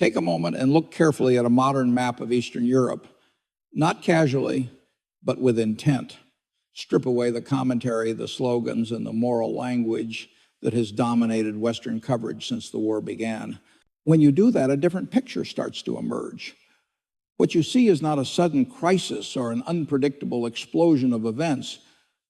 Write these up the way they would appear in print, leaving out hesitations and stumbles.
Take a moment and look carefully at a modern map of Eastern Europe, not casually, but with intent. Strip away the commentary, the slogans, and the moral language that has dominated Western coverage since the war began. When you do that, a different picture starts to emerge. What you see is not a sudden crisis or an unpredictable explosion of events,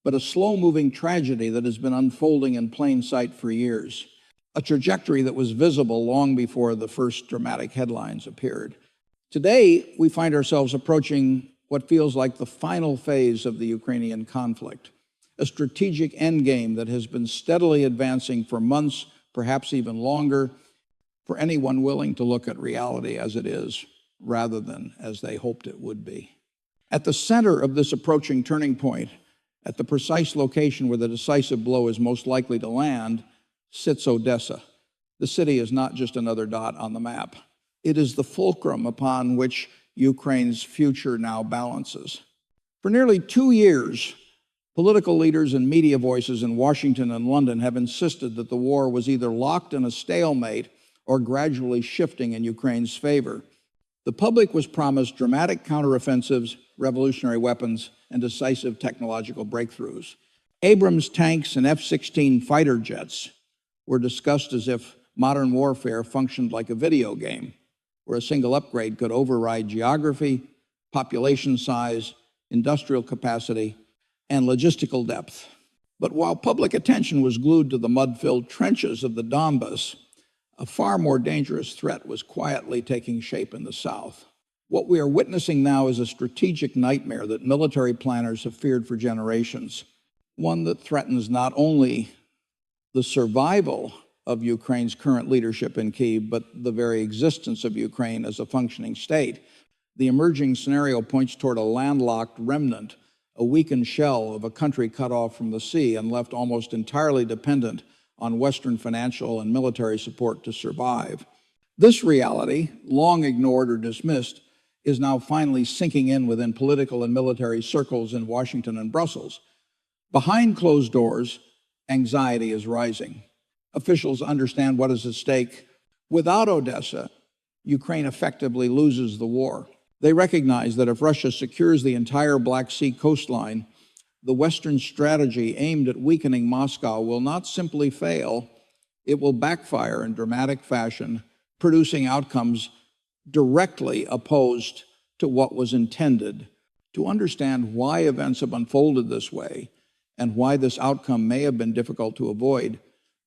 but a slow-moving tragedy that has been unfolding in plain sight for years. A trajectory that was visible long before the first dramatic headlines appeared. Today, we find ourselves approaching what feels like the final phase of the Ukrainian conflict, a strategic endgame that has been steadily advancing for months, perhaps even longer, for anyone willing to look at reality as it is, rather than as they hoped it would be. At the center of this approaching turning point, at the precise location where the decisive blow is most likely to land, sits Odesa. The city is not just another dot on the map. It is the fulcrum upon which Ukraine's future now balances. For nearly 2 years, political leaders and media voices in Washington and London have insisted that the war was either locked in a stalemate or gradually shifting in Ukraine's favor. The public was promised dramatic counteroffensives, revolutionary weapons, and decisive technological breakthroughs. Abrams tanks and F-16 fighter jets were discussed as if modern warfare functioned like a video game, where a single upgrade could override geography, population size, industrial capacity, and logistical depth. But while public attention was glued to the mud-filled trenches of the Donbas, a far more dangerous threat was quietly taking shape in the south. What we are witnessing now is a strategic nightmare that military planners have feared for generations, one that threatens not only the survival of Ukraine's current leadership in Kyiv, but the very existence of Ukraine as a functioning state. The emerging scenario points toward a landlocked remnant, a weakened shell of a country cut off from the sea and left almost entirely dependent on Western financial and military support to survive. This reality, long ignored or dismissed, is now finally sinking in within political and military circles in Washington and Brussels. Behind closed doors, anxiety is rising. Officials understand what is at stake. Without Odesa, Ukraine effectively loses the war. They recognize that if Russia secures the entire Black Sea coastline, the Western strategy aimed at weakening Moscow will not simply fail, it will backfire in dramatic fashion, producing outcomes directly opposed to what was intended. To understand why events have unfolded this way and why this outcome may have been difficult to avoid,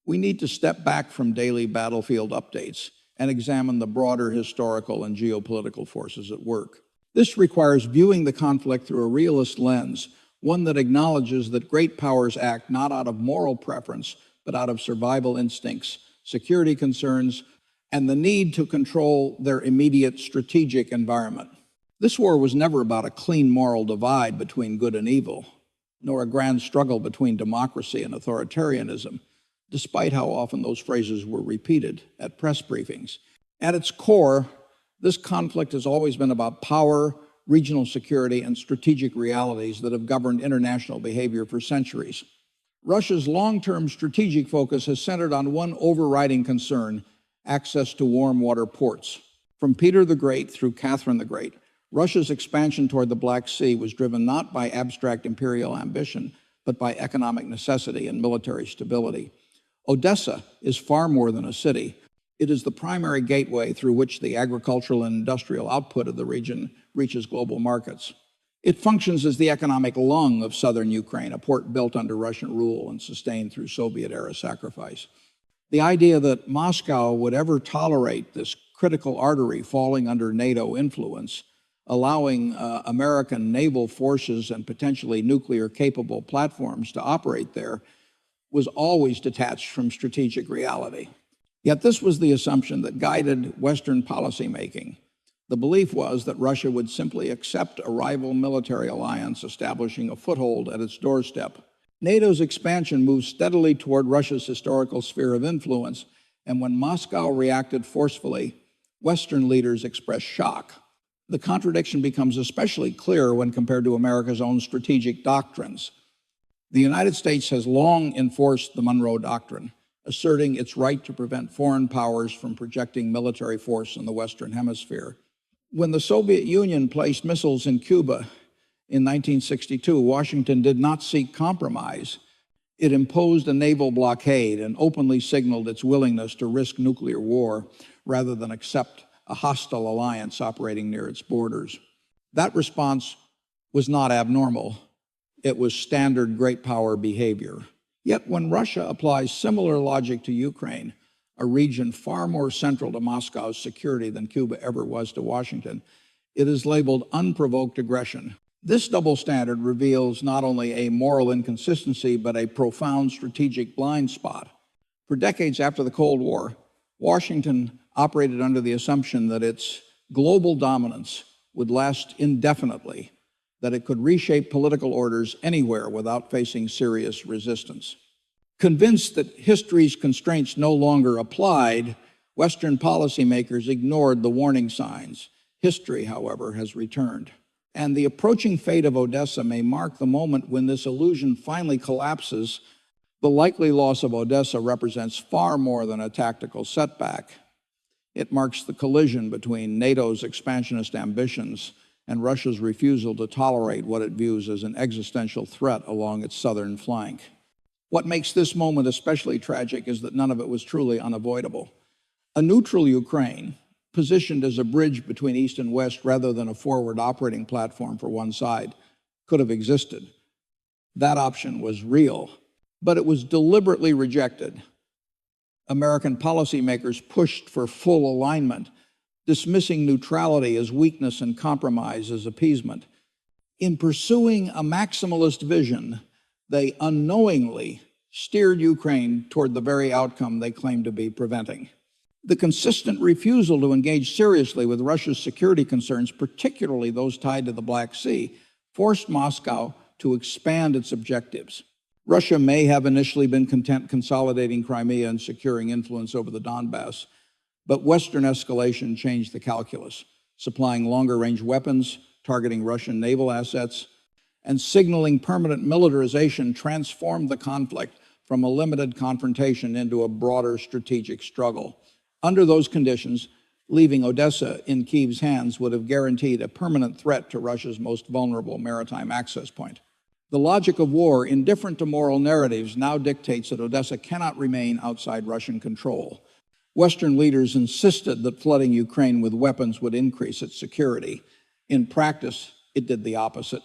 we need to step back from daily battlefield updates and examine the broader historical and geopolitical forces at work. This requires viewing the conflict through a realist lens, one that acknowledges that great powers act not out of moral preference, but out of survival instincts, security concerns, and the need to control their immediate strategic environment. This war was never about a clean moral divide between good and evil, nor a grand struggle between democracy and authoritarianism, despite how often those phrases were repeated at press briefings. At its core, this conflict has always been about power, regional security, and strategic realities that have governed international behavior for centuries. Russia's long-term strategic focus has centered on one overriding concern: access to warm water ports. From Peter the Great through Catherine the Great, Russia's expansion toward the Black Sea was driven not by abstract imperial ambition, but by economic necessity and military stability. Odesa is far more than a city. It is the primary gateway through which the agricultural and industrial output of the region reaches global markets. It functions as the economic lung of southern Ukraine, a port built under Russian rule and sustained through Soviet-era sacrifice. The idea that Moscow would ever tolerate this critical artery falling under NATO influence, allowing American naval forces and potentially nuclear-capable platforms to operate there, was always detached from strategic reality. Yet this was the assumption that guided Western policymaking. The belief was that Russia would simply accept a rival military alliance, establishing a foothold at its doorstep. NATO's expansion moved steadily toward Russia's historical sphere of influence, and when Moscow reacted forcefully, Western leaders expressed shock. The contradiction becomes especially clear when compared to America's own strategic doctrines. The United States has long enforced the Monroe Doctrine, asserting its right to prevent foreign powers from projecting military force in the Western Hemisphere. When the Soviet Union placed missiles in Cuba in 1962, Washington did not seek compromise. It imposed a naval blockade and openly signaled its willingness to risk nuclear war rather than accept a hostile alliance operating near its borders. That response was not abnormal. It was standard great power behavior. Yet when Russia applies similar logic to Ukraine, a region far more central to Moscow's security than Cuba ever was to Washington, it is labeled unprovoked aggression. This double standard reveals not only a moral inconsistency, but a profound strategic blind spot. For decades after the Cold War, Washington operated under the assumption that its global dominance would last indefinitely, that it could reshape political orders anywhere without facing serious resistance. Convinced that history's constraints no longer applied, Western policymakers ignored the warning signs. History, however, has returned. And the approaching fate of Odesa may mark the moment when this illusion finally collapses. The likely loss of Odesa represents far more than a tactical setback. It marks the collision between NATO's expansionist ambitions and Russia's refusal to tolerate what it views as an existential threat along its southern flank. What makes this moment especially tragic is that none of it was truly unavoidable. A neutral Ukraine, positioned as a bridge between East and West rather than a forward operating platform for one side, could have existed. That option was real, but it was deliberately rejected. American policymakers pushed for full alignment, dismissing neutrality as weakness and compromise as appeasement. In pursuing a maximalist vision, they unknowingly steered Ukraine toward the very outcome they claimed to be preventing. The consistent refusal to engage seriously with Russia's security concerns, particularly those tied to the Black Sea, forced Moscow to expand its objectives. Russia may have initially been content consolidating Crimea and securing influence over the Donbass, but Western escalation changed the calculus, supplying longer-range weapons, targeting Russian naval assets, and signaling permanent militarization transformed the conflict from a limited confrontation into a broader strategic struggle. Under those conditions, leaving Odesa in Kyiv's hands would have guaranteed a permanent threat to Russia's most vulnerable maritime access point. The logic of war, indifferent to moral narratives, now dictates that Odesa cannot remain outside Russian control. Western leaders insisted that flooding Ukraine with weapons would increase its security. In practice, it did the opposite.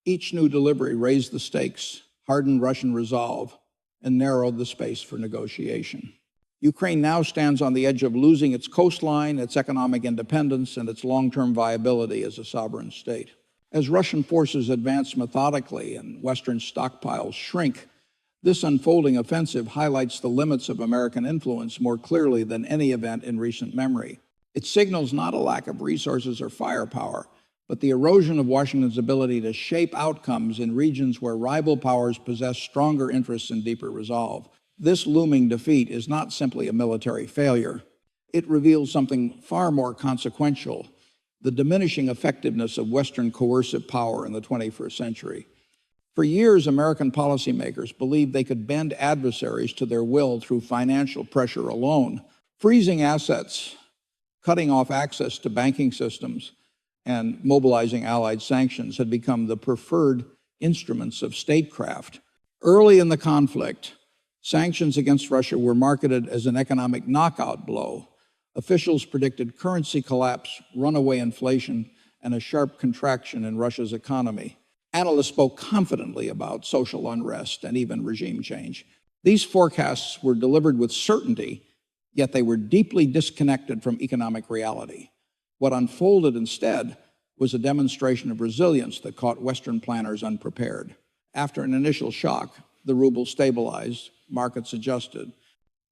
Each new delivery raised the stakes, hardened Russian resolve, and narrowed the space for negotiation. Ukraine now stands on the edge of losing its coastline, its economic independence, and its long-term viability as a sovereign state. As Russian forces advance methodically and Western stockpiles shrink, this unfolding offensive highlights the limits of American influence more clearly than any event in recent memory. It signals not a lack of resources or firepower, but the erosion of Washington's ability to shape outcomes in regions where rival powers possess stronger interests and deeper resolve. This looming defeat is not simply a military failure. It reveals something far more consequential: the diminishing effectiveness of Western coercive power in the 21st century. For years, American policymakers believed they could bend adversaries to their will through financial pressure alone. Freezing assets, cutting off access to banking systems, and mobilizing allied sanctions had become the preferred instruments of statecraft. Early in the conflict, sanctions against Russia were marketed as an economic knockout blow. Officials predicted currency collapse, runaway inflation, and a sharp contraction in Russia's economy. Analysts spoke confidently about social unrest and even regime change. These forecasts were delivered with certainty, yet they were deeply disconnected from economic reality. What unfolded instead was a demonstration of resilience that caught Western planners unprepared. After an initial shock, the ruble stabilized, markets adjusted.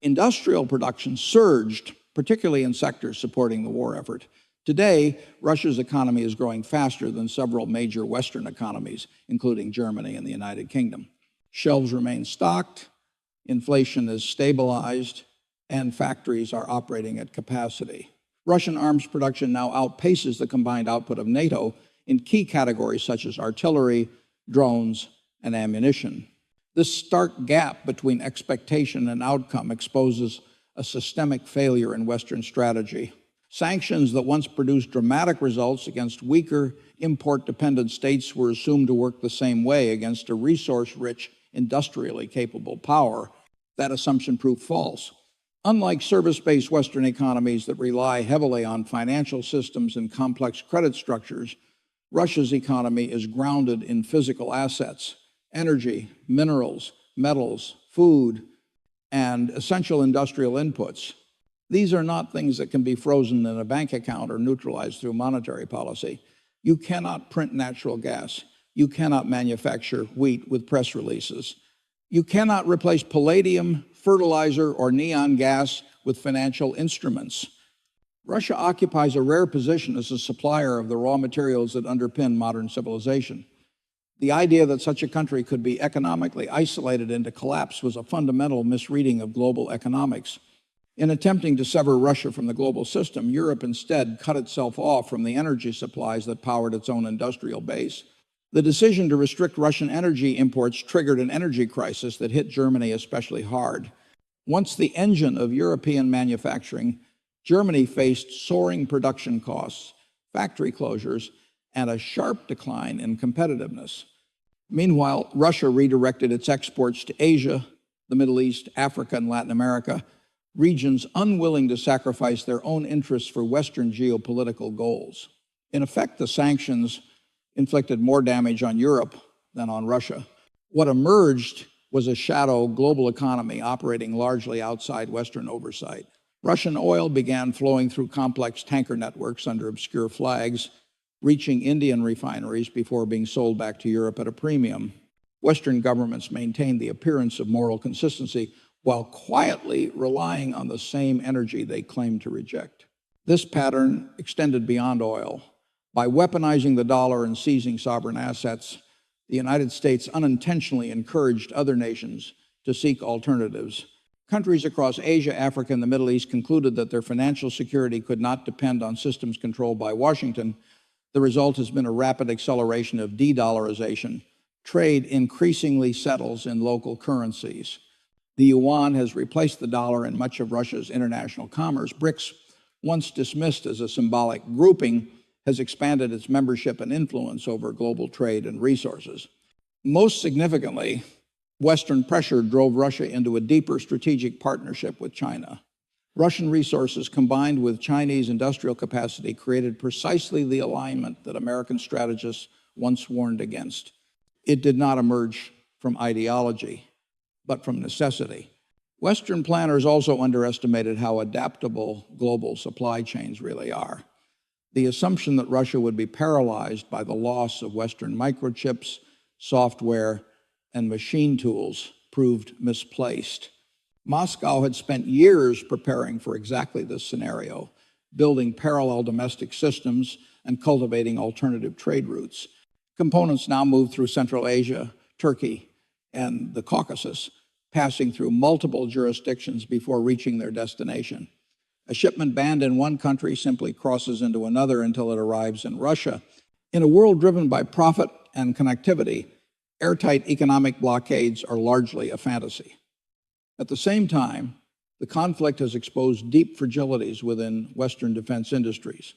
Industrial production surged, particularly in sectors supporting the war effort. Today, Russia's economy is growing faster than several major Western economies, including Germany and the United Kingdom. Shelves remain stocked, inflation is stabilized, and factories are operating at capacity. Russian arms production now outpaces the combined output of NATO in key categories such as artillery, drones, and ammunition. This stark gap between expectation and outcome exposes a systemic failure in Western strategy. Sanctions that once produced dramatic results against weaker, import-dependent states were assumed to work the same way against a resource-rich, industrially capable power. That assumption proved false. Unlike service-based Western economies that rely heavily on financial systems and complex credit structures, Russia's economy is grounded in physical assets, energy, minerals, metals, food, and essential industrial inputs. These are not things that can be frozen in a bank account or neutralized through monetary policy. You cannot print natural gas. You cannot manufacture wheat with press releases. You cannot replace palladium, fertilizer, or neon gas with financial instruments. Russia occupies a rare position as a supplier of the raw materials that underpin modern civilization. The idea that such a country could be economically isolated into collapse was a fundamental misreading of global economics. In attempting to sever Russia from the global system, Europe instead cut itself off from the energy supplies that powered its own industrial base. The decision to restrict Russian energy imports triggered an energy crisis that hit Germany especially hard. Once the engine of European manufacturing, Germany faced soaring production costs, factory closures, and a sharp decline in competitiveness. Meanwhile, Russia redirected its exports to Asia, the Middle East, Africa, and Latin America, regions unwilling to sacrifice their own interests for Western geopolitical goals. In effect, the sanctions inflicted more damage on Europe than on Russia. What emerged was a shadow global economy operating largely outside Western oversight. Russian oil began flowing through complex tanker networks under obscure flags, reaching Indian refineries before being sold back to Europe at a premium. Western governments maintained the appearance of moral consistency while quietly relying on the same energy they claimed to reject. This pattern extended beyond oil. By weaponizing the dollar and seizing sovereign assets, the United States unintentionally encouraged other nations to seek alternatives. Countries across Asia, Africa, and the Middle East concluded that their financial security could not depend on systems controlled by Washington. The result has been a rapid acceleration of de-dollarization. Trade increasingly settles in local currencies. The yuan has replaced the dollar in much of Russia's international commerce. BRICS, once dismissed as a symbolic grouping, has expanded its membership and influence over global trade and resources. Most significantly, Western pressure drove Russia into a deeper strategic partnership with China. Russian resources combined with Chinese industrial capacity created precisely the alignment that American strategists once warned against. It did not emerge from ideology, but from necessity. Western planners also underestimated how adaptable global supply chains really are. The assumption that Russia would be paralyzed by the loss of Western microchips, software, and machine tools proved misplaced. Moscow had spent years preparing for exactly this scenario, building parallel domestic systems and cultivating alternative trade routes. Components now move through Central Asia, Turkey, and the Caucasus, passing through multiple jurisdictions before reaching their destination. A shipment banned in one country simply crosses into another until it arrives in Russia. In a world driven by profit and connectivity, airtight economic blockades are largely a fantasy. At the same time, the conflict has exposed deep fragilities within Western defense industries.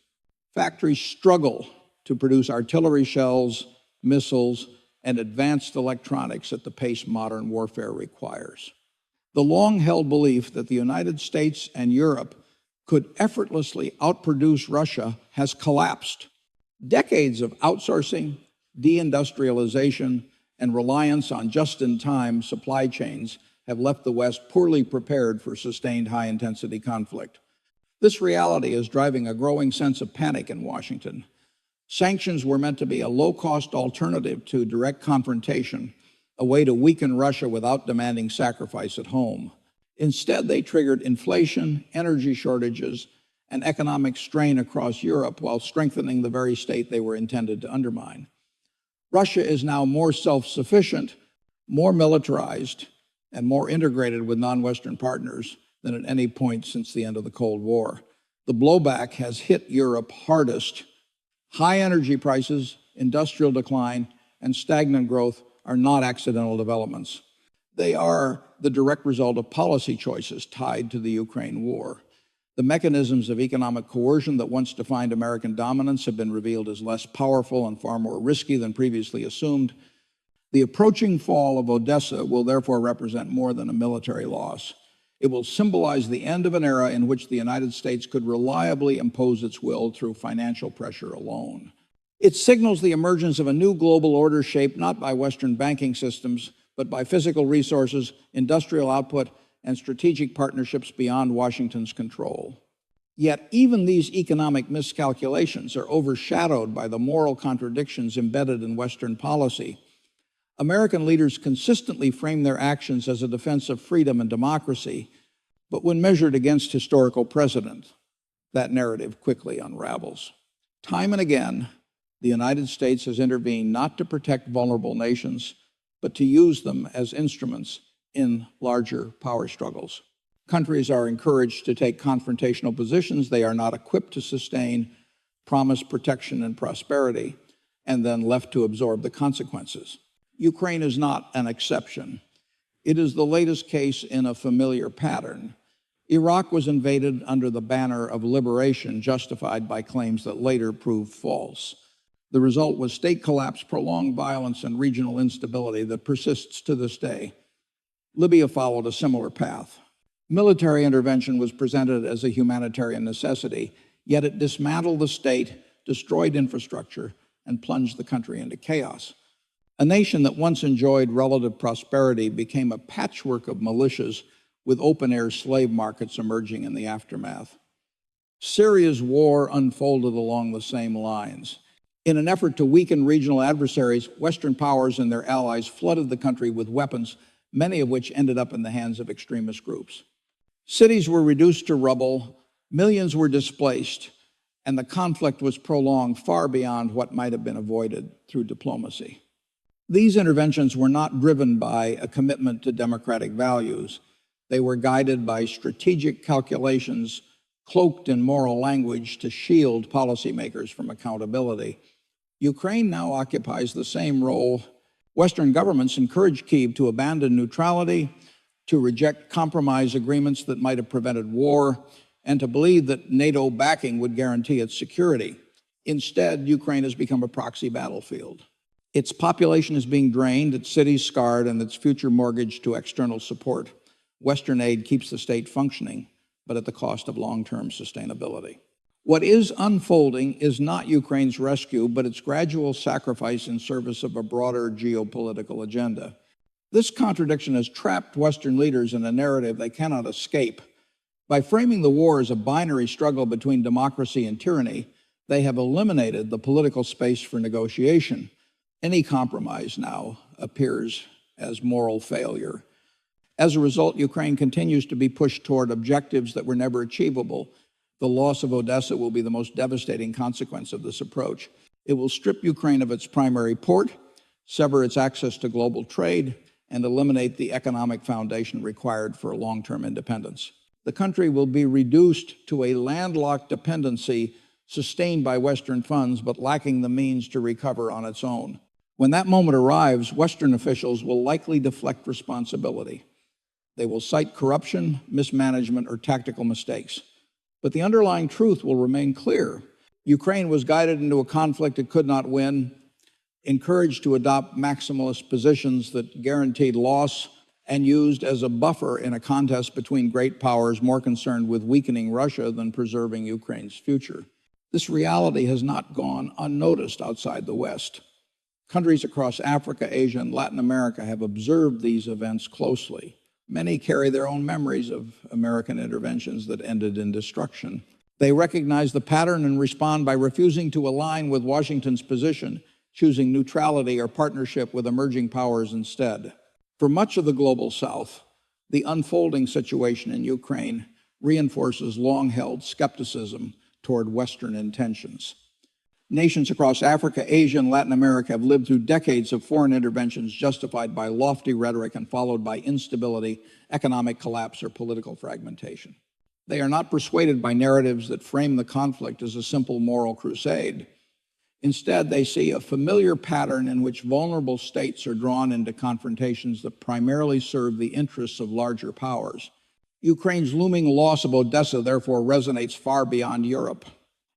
Factories struggle to produce artillery shells, missiles, and advanced electronics at the pace modern warfare requires. The long-held belief that the United States and Europe could effortlessly outproduce Russia has collapsed. Decades of outsourcing, deindustrialization, and reliance on just-in-time supply chains have left the West poorly prepared for sustained high-intensity conflict. This reality is driving a growing sense of panic in Washington. Sanctions were meant to be a low-cost alternative to direct confrontation, a way to weaken Russia without demanding sacrifice at home. Instead, they triggered inflation, energy shortages, and economic strain across Europe while strengthening the very state they were intended to undermine. Russia is now more self-sufficient, more militarized, and more integrated with non-Western partners than at any point since the end of the Cold War. The blowback has hit Europe hardest. High energy prices, industrial decline, and stagnant growth are not accidental developments. They are the direct result of policy choices tied to the Ukraine war. The mechanisms of economic coercion that once defined American dominance have been revealed as less powerful and far more risky than previously assumed. The approaching fall of Odesa will therefore represent more than a military loss. It will symbolize the end of an era in which the United States could reliably impose its will through financial pressure alone. It signals the emergence of a new global order shaped not by Western banking systems, but by physical resources, industrial output, and strategic partnerships beyond Washington's control. Yet even these economic miscalculations are overshadowed by the moral contradictions embedded in Western policy. American leaders consistently frame their actions as a defense of freedom and democracy, but when measured against historical precedent, that narrative quickly unravels. Time and again, the United States has intervened not to protect vulnerable nations, but to use them as instruments in larger power struggles. Countries are encouraged to take confrontational positions they are not equipped to sustain, promise protection and prosperity, and then left to absorb the consequences. Ukraine is not an exception. It is the latest case in a familiar pattern. Iraq was invaded under the banner of liberation, justified by claims that later proved false. The result was state collapse, prolonged violence, and regional instability that persists to this day. Libya followed a similar path. Military intervention was presented as a humanitarian necessity, yet it dismantled the state, destroyed infrastructure, and plunged the country into chaos. A nation that once enjoyed relative prosperity became a patchwork of militias with open-air slave markets emerging in the aftermath. Syria's war unfolded along the same lines. In an effort to weaken regional adversaries, Western powers and their allies flooded the country with weapons, many of which ended up in the hands of extremist groups. Cities were reduced to rubble, millions were displaced, and the conflict was prolonged far beyond what might have been avoided through diplomacy. These interventions were not driven by a commitment to democratic values. They were guided by strategic calculations cloaked in moral language to shield policymakers from accountability. Ukraine now occupies the same role. Western governments encourage Kyiv to abandon neutrality, to reject compromise agreements that might have prevented war, and to believe that NATO backing would guarantee its security. Instead, Ukraine has become a proxy battlefield. Its population is being drained, its cities scarred, and its future mortgaged to external support. Western aid keeps the state functioning, but at the cost of long-term sustainability. What is unfolding is not Ukraine's rescue, but its gradual sacrifice in service of a broader geopolitical agenda. This contradiction has trapped Western leaders in a narrative they cannot escape. By framing the war as a binary struggle between democracy and tyranny, they have eliminated the political space for negotiation. Any compromise now appears as moral failure. As a result, Ukraine continues to be pushed toward objectives that were never achievable. The loss of Odesa will be the most devastating consequence of this approach. It will strip Ukraine of its primary port, sever its access to global trade, and eliminate the economic foundation required for long-term independence. The country will be reduced to a landlocked dependency sustained by Western funds, but lacking the means to recover on its own. When that moment arrives, Western officials will likely deflect responsibility. They will cite corruption, mismanagement, or tactical mistakes. But the underlying truth will remain clear. Ukraine was guided into a conflict it could not win, encouraged to adopt maximalist positions that guaranteed loss, and used as a buffer in a contest between great powers more concerned with weakening Russia than preserving Ukraine's future. This reality has not gone unnoticed outside the West. Countries across Africa, Asia, and Latin America have observed these events closely. Many carry their own memories of American interventions that ended in destruction. They recognize the pattern and respond by refusing to align with Washington's position, choosing neutrality or partnership with emerging powers instead. For much of the global South, the unfolding situation in Ukraine reinforces long-held skepticism toward Western intentions. Nations across Africa, Asia, and Latin America have lived through decades of foreign interventions justified by lofty rhetoric and followed by instability, economic collapse, or political fragmentation. They are not persuaded by narratives that frame the conflict as a simple moral crusade. Instead, they see a familiar pattern in which vulnerable states are drawn into confrontations that primarily serve the interests of larger powers. Ukraine's looming loss of Odesa therefore resonates far beyond Europe.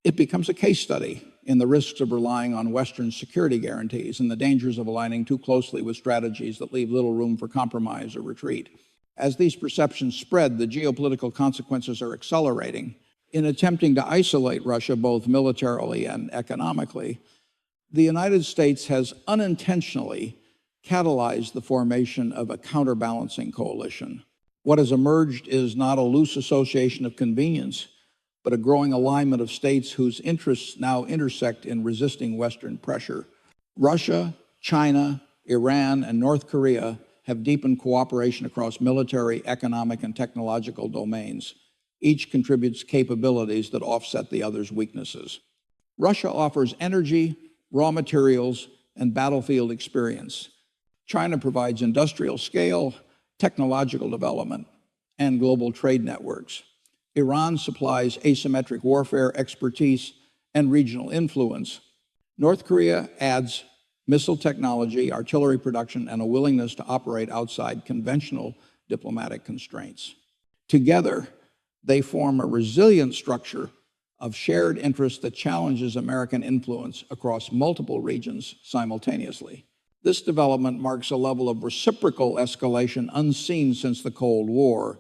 It becomes a case study in the risks of relying on Western security guarantees and the dangers of aligning too closely with strategies that leave little room for compromise or retreat. As these perceptions spread, the geopolitical consequences are accelerating. In attempting to isolate Russia both militarily and economically, the United States has unintentionally catalyzed the formation of a counterbalancing coalition. What has emerged is not a loose association of convenience, but a growing alignment of states whose interests now intersect in resisting Western pressure. Russia, China, Iran, and North Korea have deepened cooperation across military, economic, and technological domains. Each contributes capabilities that offset the other's weaknesses. Russia offers energy, raw materials, and battlefield experience. China provides industrial scale, technological development, and global trade networks. Iran supplies asymmetric warfare expertise and regional influence. North Korea adds missile technology, artillery production, and a willingness to operate outside conventional diplomatic constraints. Together, they form a resilient structure of shared interests that challenges American influence across multiple regions simultaneously. This development marks a level of reciprocal escalation unseen since the Cold War.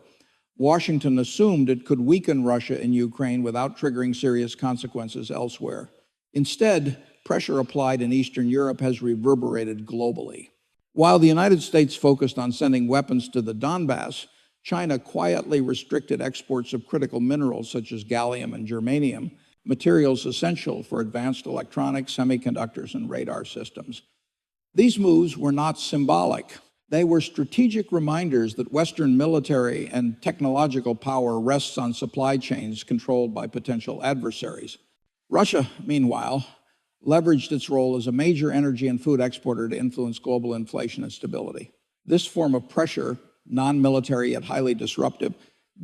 Washington assumed it could weaken Russia in Ukraine without triggering serious consequences elsewhere. Instead, pressure applied in Eastern Europe has reverberated globally. While the United States focused on sending weapons to the Donbass, China quietly restricted exports of critical minerals such as gallium and germanium, materials essential for advanced electronics, semiconductors, and radar systems. These moves were not symbolic. They were strategic reminders that Western military and technological power rests on supply chains controlled by potential adversaries. Russia, meanwhile, leveraged its role as a major energy and food exporter to influence global inflation and stability. This form of pressure, non-military yet highly disruptive,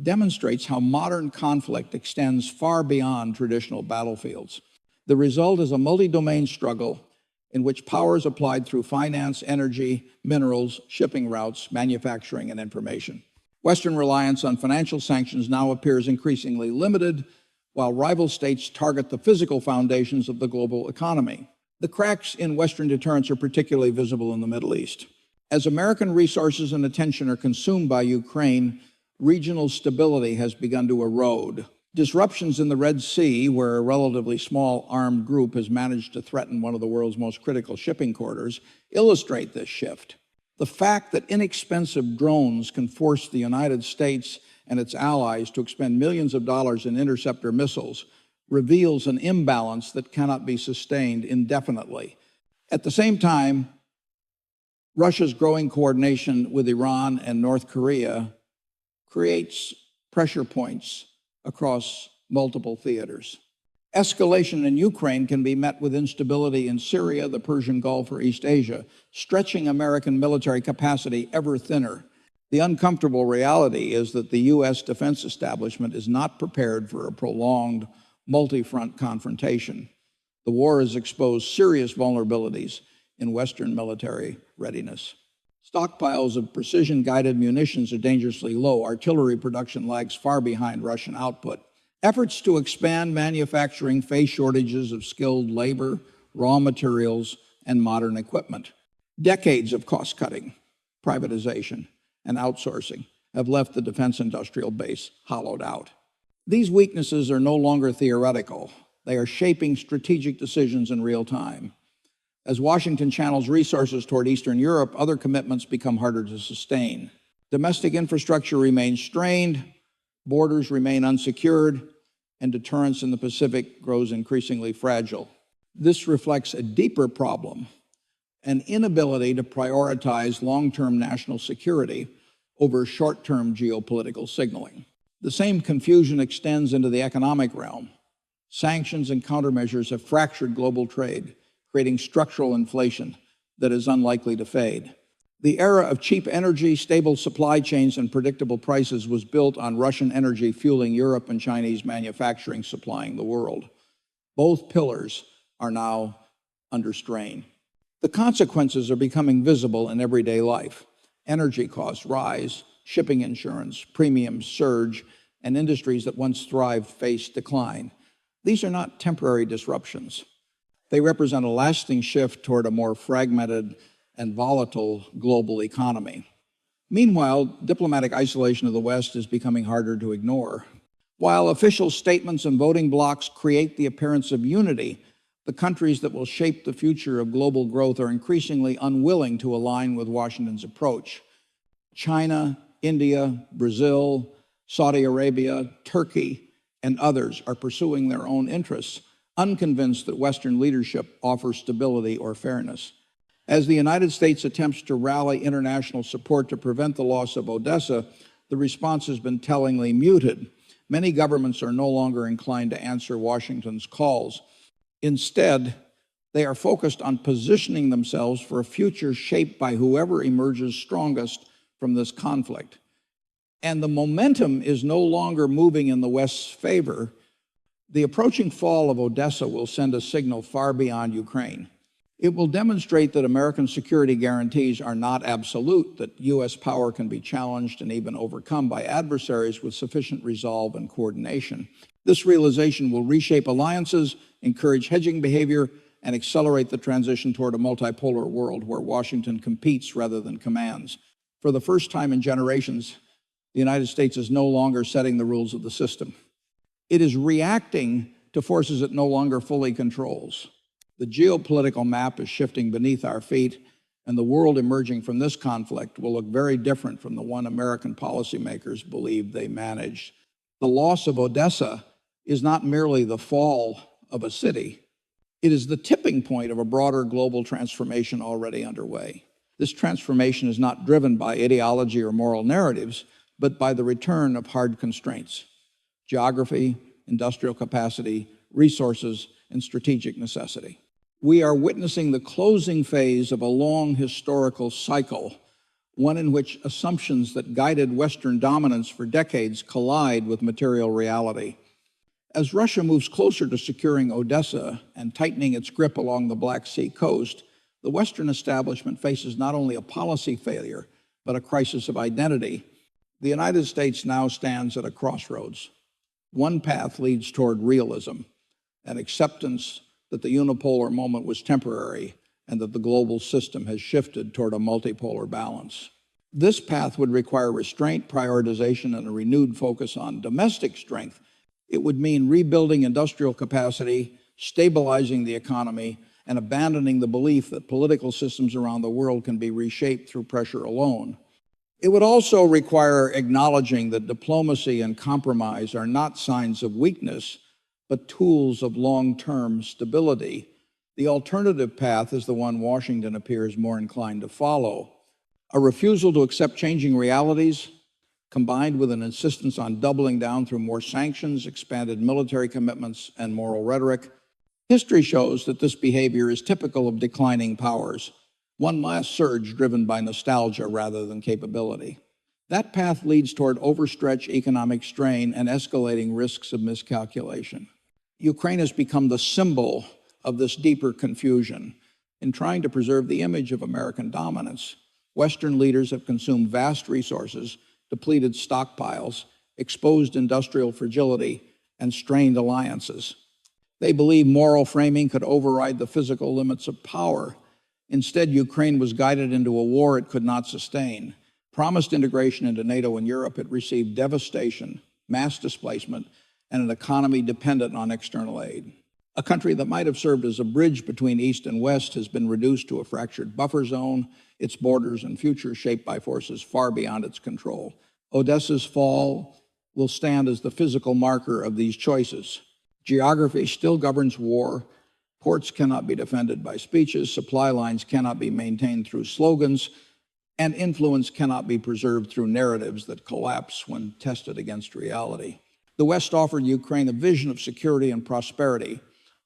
demonstrates how modern conflict extends far beyond traditional battlefields. The result is a multi-domain struggle in which power is applied through finance, energy, minerals, shipping routes, manufacturing, and information. Western reliance on financial sanctions now appears increasingly limited, while rival states target the physical foundations of the global economy. The cracks in Western deterrence are particularly visible in the Middle East. As American resources and attention are consumed by Ukraine, regional stability has begun to erode. Disruptions in the Red Sea, where a relatively small armed group has managed to threaten one of the world's most critical shipping corridors, illustrate this shift. The fact that inexpensive drones can force the United States and its allies to expend millions of dollars in interceptor missiles reveals an imbalance that cannot be sustained indefinitely. At the same time, Russia's growing coordination with Iran and North Korea creates pressure points across multiple theaters. Escalation in Ukraine can be met with instability in Syria, the Persian Gulf, or East Asia, stretching American military capacity ever thinner. The uncomfortable reality is that the U.S. defense establishment is not prepared for a prolonged multi-front confrontation. The war has exposed serious vulnerabilities in Western military readiness. Stockpiles of precision-guided munitions are dangerously low. Artillery production lags far behind Russian output. Efforts to expand manufacturing face shortages of skilled labor, raw materials, and modern equipment. Decades of cost-cutting, privatization, and outsourcing have left the defense industrial base hollowed out. These weaknesses are no longer theoretical. They are shaping strategic decisions in real time. As Washington channels resources toward Eastern Europe, other commitments become harder to sustain. Domestic infrastructure remains strained, borders remain unsecured, and deterrence in the Pacific grows increasingly fragile. This reflects a deeper problem, an inability to prioritize long-term national security over short-term geopolitical signaling. The same confusion extends into the economic realm. Sanctions and countermeasures have fractured global trade, creating structural inflation that is unlikely to fade. The era of cheap energy, stable supply chains, and predictable prices was built on Russian energy fueling Europe and Chinese manufacturing supplying the world. Both pillars are now under strain. The consequences are becoming visible in everyday life. Energy costs rise, shipping insurance, premiums surge, and industries that once thrived face decline. These are not temporary disruptions. They represent a lasting shift toward a more fragmented and volatile global economy. Meanwhile, diplomatic isolation of the West is becoming harder to ignore. While official statements and voting blocs create the appearance of unity, the countries that will shape the future of global growth are increasingly unwilling to align with Washington's approach. China, India, Brazil, Saudi Arabia, Turkey, and others are pursuing their own interests, unconvinced that Western leadership offers stability or fairness. As the United States attempts to rally international support to prevent the loss of Odesa, the response has been tellingly muted. Many governments are no longer inclined to answer Washington's calls. Instead, they are focused on positioning themselves for a future shaped by whoever emerges strongest from this conflict. And the momentum is no longer moving in the West's favor. The approaching fall of Odesa will send a signal far beyond Ukraine. It will demonstrate that American security guarantees are not absolute, that U.S. power can be challenged and even overcome by adversaries with sufficient resolve and coordination. This realization will reshape alliances, encourage hedging behavior, and accelerate the transition toward a multipolar world where Washington competes rather than commands. For the first time in generations, the United States is no longer setting the rules of the system. It is reacting to forces it no longer fully controls. The geopolitical map is shifting beneath our feet, and the world emerging from this conflict will look very different from the one American policymakers believed they managed. The loss of Odesa is not merely the fall of a city. It is the tipping point of a broader global transformation already underway. This transformation is not driven by ideology or moral narratives, but by the return of hard constraints: geography, industrial capacity, resources, and strategic necessity. We are witnessing the closing phase of a long historical cycle, one in which assumptions that guided Western dominance for decades collide with material reality. As Russia moves closer to securing Odesa and tightening its grip along the Black Sea coast, the Western establishment faces not only a policy failure, but a crisis of identity. The United States now stands at a crossroads. One path leads toward realism, an acceptance that the unipolar moment was temporary and that the global system has shifted toward a multipolar balance. This path would require restraint, prioritization, and a renewed focus on domestic strength. It would mean rebuilding industrial capacity, stabilizing the economy, and abandoning the belief that political systems around the world can be reshaped through pressure alone. It would also require acknowledging that diplomacy and compromise are not signs of weakness, but tools of long-term stability. The alternative path is the one Washington appears more inclined to follow: a refusal to accept changing realities, combined with an insistence on doubling down through more sanctions, expanded military commitments, and moral rhetoric. History shows that this behavior is typical of declining powers, one last surge driven by nostalgia rather than capability. That path leads toward overstretched economic strain and escalating risks of miscalculation. Ukraine has become the symbol of this deeper confusion. In trying to preserve the image of American dominance, Western leaders have consumed vast resources, depleted stockpiles, exposed industrial fragility, and strained alliances. They believed moral framing could override the physical limits of power. Instead, Ukraine was guided into a war it could not sustain. Promised integration into NATO and Europe, it received devastation, mass displacement, and an economy dependent on external aid. A country that might have served as a bridge between East and West has been reduced to a fractured buffer zone, its borders and future shaped by forces far beyond its control. Odesa's fall will stand as the physical marker of these choices. Geography still governs war. Ports cannot be defended by speeches, supply lines cannot be maintained through slogans, and influence cannot be preserved through narratives that collapse when tested against reality. The West offered Ukraine a vision of security and prosperity,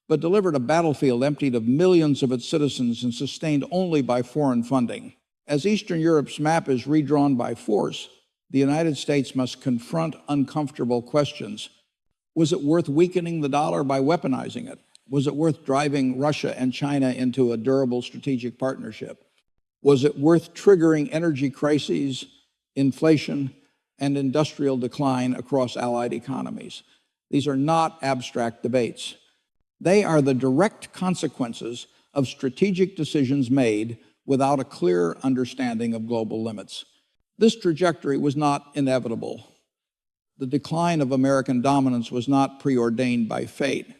but delivered a battlefield emptied of millions of its citizens and sustained only by foreign funding. As Eastern Europe's map is redrawn by force, the United States must confront uncomfortable questions. Was it worth weakening the dollar by weaponizing it? Was it worth driving Russia and China into a durable strategic partnership? Was it worth triggering energy crises, inflation, and industrial decline across allied economies? These are not abstract debates. They are the direct consequences of strategic decisions made without a clear understanding of global limits. This trajectory was not inevitable. The decline of American dominance was not preordained by fate.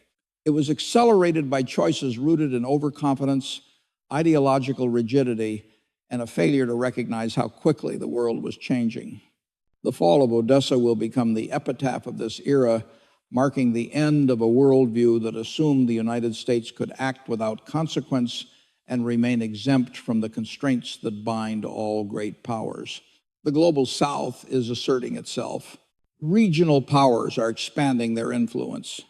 It was accelerated by choices rooted in overconfidence, ideological rigidity, and a failure to recognize how quickly the world was changing. The fall of Odesa will become the epitaph of this era, marking the end of a worldview that assumed the United States could act without consequence and remain exempt from the constraints that bind all great powers. The global South is asserting itself. Regional powers are expanding their influence.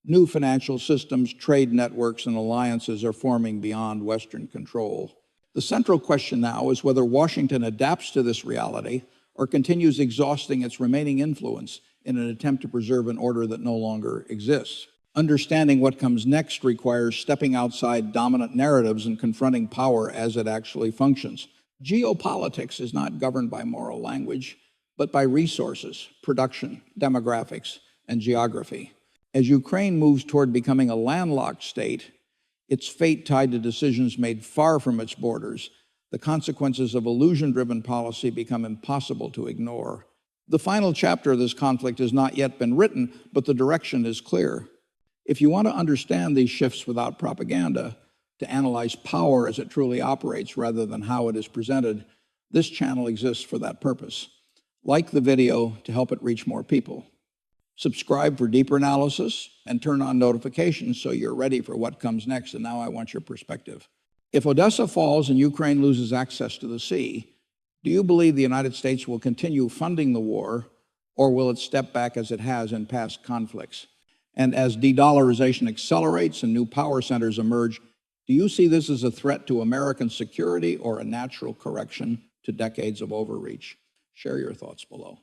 New financial systems, trade networks, and alliances are forming beyond Western control. The central question now is whether Washington adapts to this reality or continues exhausting its remaining influence in an attempt to preserve an order that no longer exists. Understanding what comes next requires stepping outside dominant narratives and confronting power as it actually functions. Geopolitics is not governed by moral language, but by resources, production, demographics, and geography. As Ukraine moves toward becoming a landlocked state, its fate tied to decisions made far from its borders, the consequences of illusion-driven policy become impossible to ignore. The final chapter of this conflict has not yet been written, but the direction is clear. If you want to understand these shifts without propaganda, to analyze power as it truly operates rather than how it is presented, this channel exists for that purpose. Like the video to help it reach more people. Subscribe for deeper analysis and turn on notifications so you're ready for what comes next. And now I want your perspective. If Odesa falls and Ukraine loses access to the sea, do you believe the United States will continue funding the war, or will it step back as it has in past conflicts? And as de-dollarization accelerates and new power centers emerge, do you see this as a threat to American security or a natural correction to decades of overreach? Share your thoughts below.